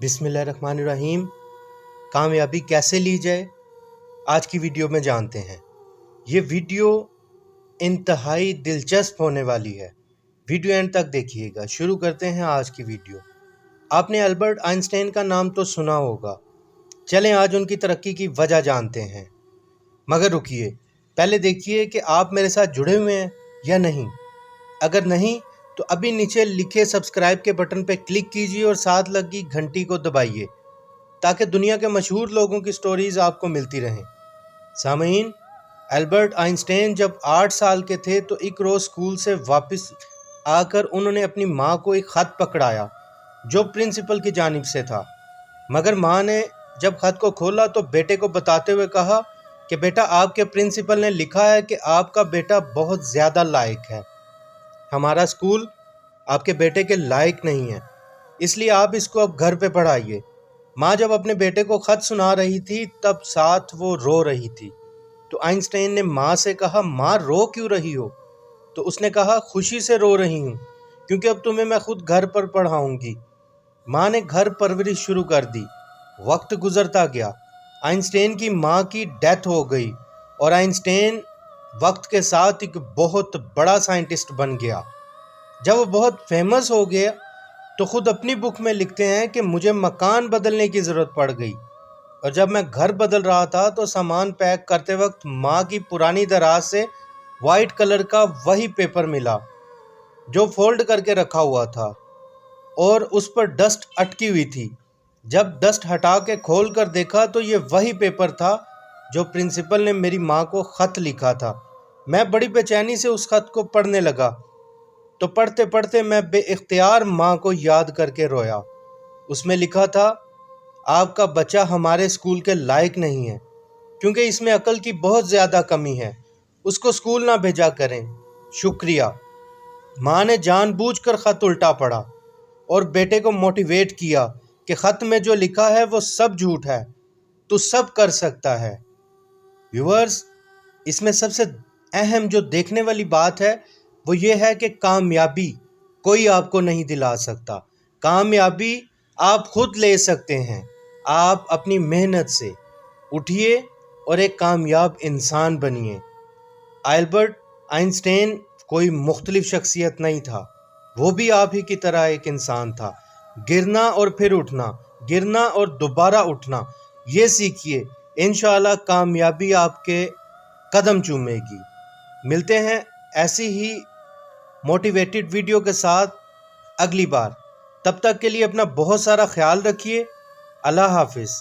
बिस्मिल्लाहिर्रहमानिर्रहीम। कामयाबी कैसे ली जाए, आज की वीडियो में जानते हैं। ये वीडियो इंतहाई दिलचस्प होने वाली है, वीडियो एंड तक देखिएगा। शुरू करते हैं आज की वीडियो। आपने अल्बर्ट आइंस्टाइन का नाम तो सुना होगा, चलें आज उनकी तरक्की की वजह जानते हैं। मगर रुकिए, पहले देखिए कि आप मेरे साथ जुड़े हुए हैं या नहीं। अगर नहीं तो अभी नीचे लिखे सब्सक्राइब के बटन पर क्लिक कीजिए और साथ लगी घंटी को दबाइए ताकि दुनिया के मशहूर लोगों की स्टोरीज आपको मिलती रहें। सामीन, अल्बर्ट आइंस्टाइन जब 8 साल के थे तो एक रोज़ स्कूल से वापस आकर उन्होंने अपनी माँ को एक ख़त पकड़ाया जो प्रिंसिपल की जानिब से था। मगर माँ ने जब ख़त को खोला तो बेटे को बताते हुए कहा कि बेटा, आपके प्रिंसिपल ने लिखा है कि आपका बेटा बहुत ज़्यादा लायक है। हमारा स्कूल आपके बेटे के लायक नहीं है, इसलिए आप इसको अब घर पे पढ़ाइए। माँ जब अपने बेटे को ख़त सुना रही थी तब साथ वो रो रही थी। तो आइंस्टाइन ने माँ से कहा, माँ रो क्यों रही हो? तो उसने कहा, खुशी से रो रही हूँ क्योंकि अब तुम्हें मैं खुद घर पर पढ़ाऊँगी। माँ ने घर परवरिश शुरू कर दी। वक्त गुजरता गया, आइंस्टाइन की माँ की डेथ हो गई और आइंस्टाइन वक्त के साथ एक बहुत बड़ा साइंटिस्ट बन गया। जब वो बहुत फेमस हो गया तो ख़ुद अपनी बुक में लिखते हैं कि मुझे मकान बदलने की ज़रूरत पड़ गई और जब मैं घर बदल रहा था तो सामान पैक करते वक्त माँ की पुरानी दराज से वाइट कलर का वही पेपर मिला जो फोल्ड करके रखा हुआ था और उस पर डस्ट अटकी हुई थी। जब डस्ट हटा के खोल कर देखा तो ये वही पेपर था जो प्रिंसिपल ने मेरी माँ को ख़त लिखा था। मैं बड़ी बेचैनी से उस ख़त को पढ़ने लगा तो पढ़ते पढ़ते मैं बेइख्तियार माँ को याद करके रोया। उसमें लिखा था, आपका बच्चा हमारे स्कूल के लायक नहीं है क्योंकि इसमें अकल की बहुत ज़्यादा कमी है, उसको स्कूल ना भेजा करें। शुक्रिया। माँ ने जानबूझकर ख़त उल्टा पढ़ा और बेटे को मोटिवेट किया कि ख़त में जो लिखा है वो सब झूठ है, तू सब कर सकता है। व्यूअर्स, इसमें सबसे अहम जो देखने वाली बात है वो ये है कि कामयाबी कोई आपको नहीं दिला सकता। कामयाबी आप खुद ले सकते हैं। आप अपनी मेहनत से उठिए और एक कामयाब इंसान बनिए। अल्बर्ट आइंस्टाइन कोई मुख्तलिफ शख्सियत नहीं था, वो भी आप ही की तरह एक इंसान था। गिरना और फिर उठना, गिरना और दोबारा उठना, ये सीखिए। इंशाअल्लाह कामयाबी आपके कदम चूमेगी। मिलते हैं ऐसी ही मोटिवेटेड वीडियो के साथ अगली बार। तब तक के लिए अपना बहुत सारा ख्याल रखिए। अल्लाह हाफिज़।